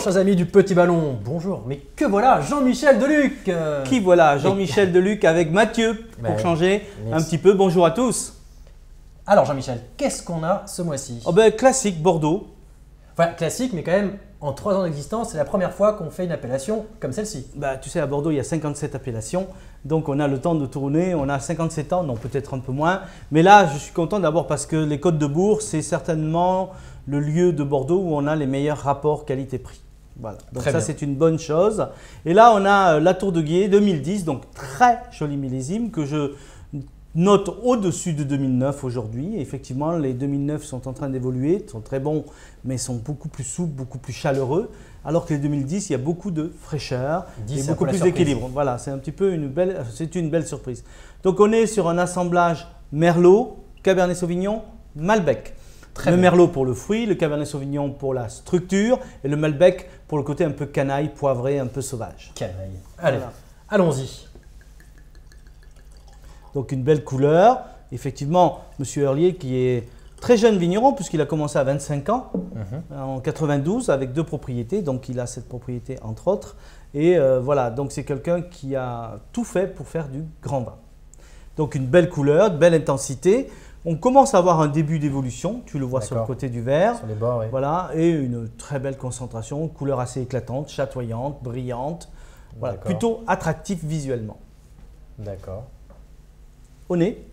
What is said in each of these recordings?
chers amis du Petit Ballon, bonjour. Mais que voilà, Jean-Michel Deluc Qui voilà, Jean-Michel Deluc avec Mathieu, pour changer un petit peu. Bonjour à tous. Alors Jean-Michel, qu'est-ce qu'on a ce mois-ci? Classique Bordeaux. Enfin, classique, mais quand même, en 3 ans d'existence, c'est la première fois qu'on fait une appellation comme celle-ci. Tu sais, à Bordeaux, il y a 57 appellations. Donc, on a le temps de tourner. On a 57 ans, non, peut-être un peu moins. Mais là, je suis content d'abord parce que les Côtes de Bourg, c'est certainement le lieu de Bordeaux où on a les meilleurs rapports qualité-prix. Voilà. Donc, ça, c'est une bonne chose. Et là, on a la Tour de Guiers 2010. Donc, très joli millésime que je note au-dessus de 2009 aujourd'hui. Effectivement, les 2009 sont en train d'évoluer, sont très bons, mais sont beaucoup plus souples, beaucoup plus chaleureux. Alors que les 2010, il y a beaucoup de fraîcheur et beaucoup plus d'équilibre. Voilà, c'est un petit peu une belle surprise. Donc, on est sur un assemblage Merlot, Cabernet Sauvignon, Malbec. Le Merlot pour le fruit, le Cabernet Sauvignon pour la structure et le Malbec pour le côté un peu canaille, poivré, un peu sauvage. Canaille. Allez, voilà. Allons-y. Donc une belle couleur. Effectivement, M. Hurlier qui est très jeune vigneron puisqu'il a commencé à 25 ans, en 92 avec 2 propriétés. Donc il a cette propriété entre autres. Et voilà, donc c'est quelqu'un qui a tout fait pour faire du grand vin. Donc une belle couleur, de belle intensité. On commence à avoir un début d'évolution, tu le vois sur le côté du verre. Sur les bords, oui. Voilà, et une très belle concentration, couleur assez éclatante, chatoyante, brillante. Voilà, plutôt attractif visuellement. D'accord. Au nez.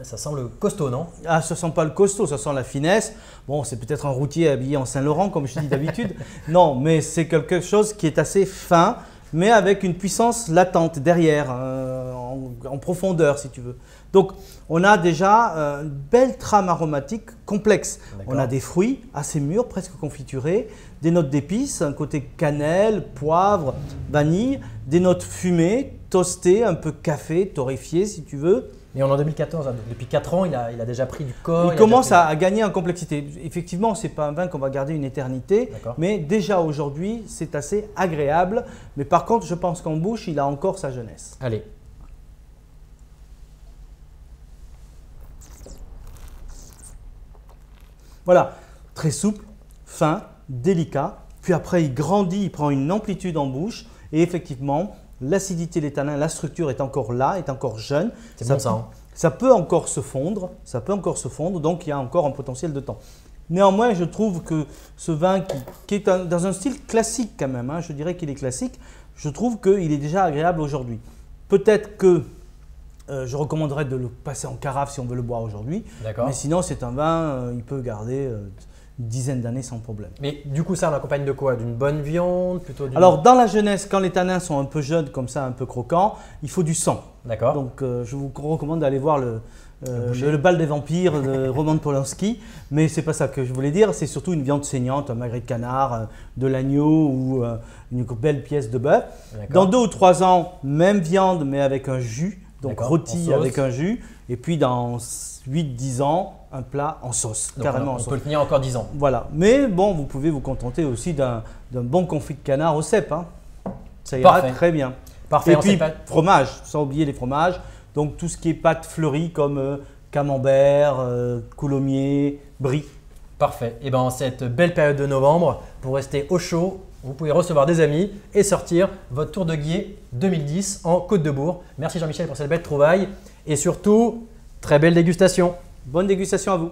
Ça sent le costaud, non? Ah, ça sent pas le costaud, ça sent la finesse. Bon, c'est peut-être un routier habillé en Saint-Laurent, comme je dis d'habitude. Non, mais c'est quelque chose qui est assez fin, mais avec une puissance latente derrière, en profondeur, si tu veux. Donc, on a déjà une belle trame aromatique complexe. On a des fruits assez mûrs, presque confiturés, des notes d'épices, un côté cannelle, poivre, vanille, des notes fumées, toastées, un peu café, torréfié, si tu veux. Et on est en 2014, hein, depuis 4 ans, il a déjà pris du corps. Il commence à gagner en complexité. Effectivement, ce n'est pas un vin qu'on va garder une éternité, mais déjà aujourd'hui, c'est assez agréable. Mais par contre, je pense qu'en bouche, il a encore sa jeunesse. Allez. Voilà, très souple, fin, délicat. Puis après, il grandit, il prend une amplitude en bouche. Et effectivement, l'acidité, les tanins, la structure est encore là, est encore jeune. C'est bon ça. Hein. Ça peut encore se fondre, donc il y a encore un potentiel de temps. Néanmoins, je trouve que ce vin qui est dans un style classique quand même, je dirais qu'il est classique, je trouve qu'il est déjà agréable aujourd'hui. Peut-être que je recommanderais de le passer en carafe si on veut le boire aujourd'hui, mais sinon c'est un vin, il peut garder une dizaine d'années sans problème. Mais du coup, ça, on l'accompagne de quoi? D'une bonne viande plutôt Alors, dans la jeunesse, quand les tanins sont un peu jeunes, comme ça, un peu croquants, il faut du sang. D'accord. Donc, je vous recommande d'aller voir le bal des vampires de Roman Polanski. Mais ce n'est pas ça que je voulais dire. C'est surtout une viande saignante, un magret de canard, de l'agneau ou une belle pièce de bœuf. Dans 2 ou 3 ans, même viande, mais avec un jus. Donc, rôti avec un jus. Et puis, dans 8-10 ans, un plat en sauce, carrément en sauce. On peut le tenir encore 10 ans. Voilà. Mais bon, vous pouvez vous contenter aussi d'un bon confit de canard au cèpe. Ça ira très bien. Parfait. Et puis, fromage, sans oublier les fromages. Donc, tout ce qui est pâtes fleuries comme camembert, coulommiers, brie. Parfait. Et bien, en cette belle période de novembre, pour rester au chaud, vous pouvez recevoir des amis et sortir votre Tour de Guiers 2010 en Côte de Bourg. Merci Jean-Michel pour cette belle trouvaille et surtout, très belle dégustation. Bonne dégustation à vous.